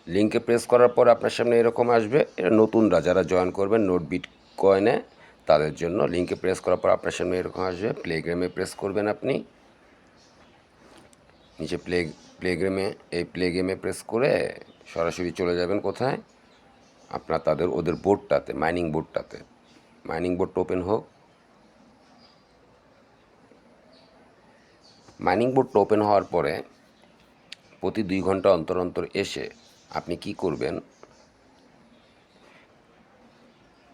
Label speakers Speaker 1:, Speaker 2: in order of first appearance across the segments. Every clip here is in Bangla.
Speaker 1: লিঙ্কে প্রেস করার পর আপনার সামনে এরকম আসবে। এটা নতুনরা যারা জয়েন করবেন নোট বিটকয়েনে তাদের জন্য। লিঙ্কে প্রেস করার পর আপনার সামনে এরকম আসবে। প্লেগ্রামে প্রেস করবেন আপনি। নিচে প্লেগ্রামে এই প্লেগেমে প্রেস করে সরাসরি চলে যাবেন কোথায়, আপনার ওদের বোর্ডটাতে, মাইনিং বোর্ডটাতে। মাইনিং বোর্ডটা ওপেন হোক। মাইনিং বোর্ডটা ওপেন হওয়ার পরে প্রতি 2 ঘন্টা অন্তর অন্তর এসে আপনি কি করবেন,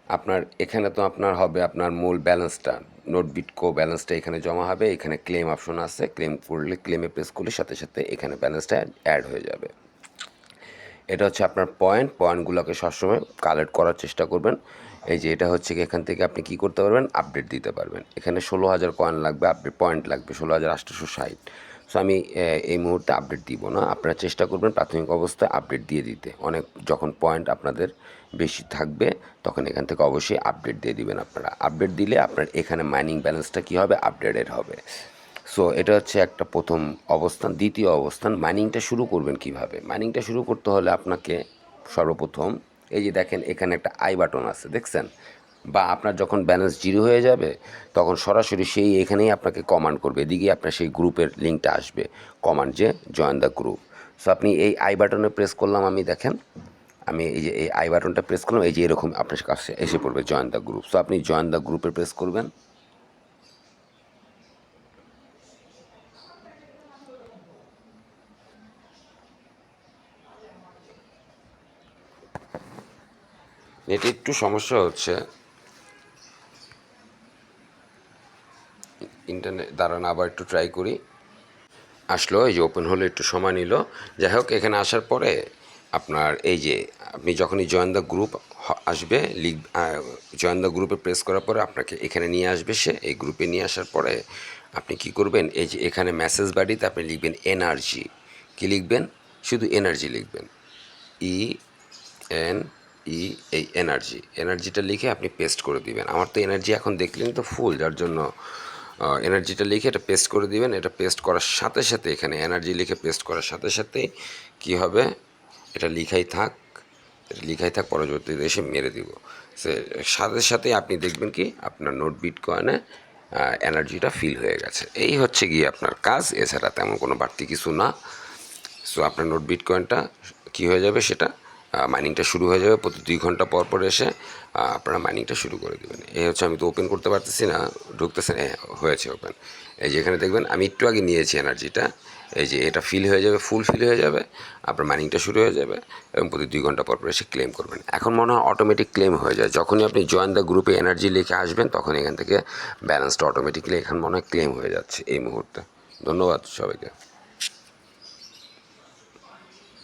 Speaker 1: আপনার এখানে তো আপনার হবে আপনার মূল ব্যালেন্সটা, নোটবিটকো ব্যালেন্সটা এখানে জমা হবে। এখানে ক্লেম অপশন আছে, ক্লেম করলে, ক্লেমে প্রেস করলে সাথে সাথে এখানে ব্যালেন্সটা অ্যাড হয়ে যাবে। এটা হচ্ছে আপনার পয়েন্টগুলোকে সবসময় কালেক্ট করার চেষ্টা করবেন। এই যে এটা হচ্ছে কি, এখান থেকে আপনি কি করতে পারবেন, আপডেট দিতে পারবেন। এখানে 16,000 কয়েন লাগবে, আপডেট পয়েন্ট লাগবে 16,860। সো আমি এই মুহূর্তে আপডেট দিব না। আপনারা চেষ্টা করবেন প্রাথমিক অবস্থায় আপডেট দিয়ে দিতে। অনেক যখন পয়েন্ট আপনাদের বেশি থাকবে তখন এখান থেকে অবশ্যই আপডেট দিয়ে দিবেন। আপনারা আপডেট দিলে আপনার এখানে মাইনিং ব্যালেন্সটা কী হবে, আপডেটেড হবে। সো এটা হচ্ছে একটা প্রথম অবস্থান। দ্বিতীয় অবস্থান, মাইনিংটা শুরু করবেন কিভাবে। মাইনিংটা শুরু করতে হলে আপনাকে সর্বপ্রথম এই যে দেখেন এখানে একটা আই বাটন আছে, দেখছেন? বা আপনার যখন ব্যালেন্স জিরো হয়ে যাবে তখন সরাসরি সেই এখানেই আপনাকে কমান্ড করবে, এদিকে আপনার সেই গ্রুপের লিঙ্কটা আসবে, কমান্ড যে জয়েন দ্য গ্রুপ। সো আপনি এই আই বাটনে প্রেস করলাম, আমি দেখেন আমি এই যে এই আই বাটনটা প্রেস করলাম, এই যে এরকম আপনার কাছে এসে পড়বে জয়েন দ্য গ্রুপ। সো আপনি জয়েন দ্য গ্রুপে প্রেস করবেন। নেটে একটু সমস্যা হচ্ছে, ইন্টারনেট দাঁড়ান আবার একটু ট্রাই করি। আসলো, এই যে ওপেন হলো, একটু সময় নিল। যাই হোক, এখানে আসার পরে আপনার এই যে আপনি যখনই জয়েন দ্য গ্রুপ আসবে, জয়েন দ্য গ্রুপে প্রেস করার পরে আপনাকে এখানে নিয়ে আসবে সে। এই গ্রুপে নিয়ে আসার পরে আপনি কি করবেন, এই যে এখানে মেসেজ বাড়িতে আপনি লিখবেন এনার্জি। কি লিখবেন, শুধু এনার্জি লিখবেন, ই এন ই, এই এনার্জিটা লিখে আপনি পেস্ট করে দিবেন। আমার তো এনার্জি এখন দেখলেন তো ফুল, যার জন্য এনার্জিটা লিখে এটা পেস্ট করে দিবেন। এটা পেস্ট করার সাথে সাথে এখানে এনার্জি লিখে পেস্ট করার সাথে সাথে কী হবে, এটা লিখাই থাক, পরবর্তীতে এসে মেরে দিব। সে সাথে সাথে আপনি দেখবেন কি আপনার নোট বিটকয়েনে এনার্জিটা ফিল হয়ে গেছে। এই হচ্ছে গিয়ে আপনার কাজ, এছাড়া তেমন কোনো বাড়তি কিছু না। সো আপনার নোট বিটকয়েনটা কী হয়ে যাবে, সেটা মাইনিংটা শুরু হয়ে যাবে। প্রতি 2 ঘন্টা পর পর এসে আপনারা মাইনিংটা শুরু করে দেবেন। এই হচ্ছে, আমি তো ওপেন করতে পারতেছি না, ঢুকতেছে না, হয়েছে ওপেন। এই যে এখানে দেখবেন আমি একটু আগে নিয়েছি এনার্জিটা, এই যে এটা ফিল হয়ে যাবে, ফুল ফিল হয়ে যাবে, আপনার মাইনিংটা শুরু হয়ে যাবে এবং প্রতি 2 ঘন্টা পর পর এসে ক্লেম করবেন। এখন মনে হয় অটোমেটিক ক্লেম হয়ে যায়, যখনই আপনি জয়েন দ্য গ্রুপে এনার্জি লিখে আসবেন তখন এখান থেকে ব্যালেন্সটা অটোমেটিকলি এখানে মনে হয় ক্লেম হয়ে যাচ্ছে এই মুহূর্তে। ধন্যবাদ সবাইকে।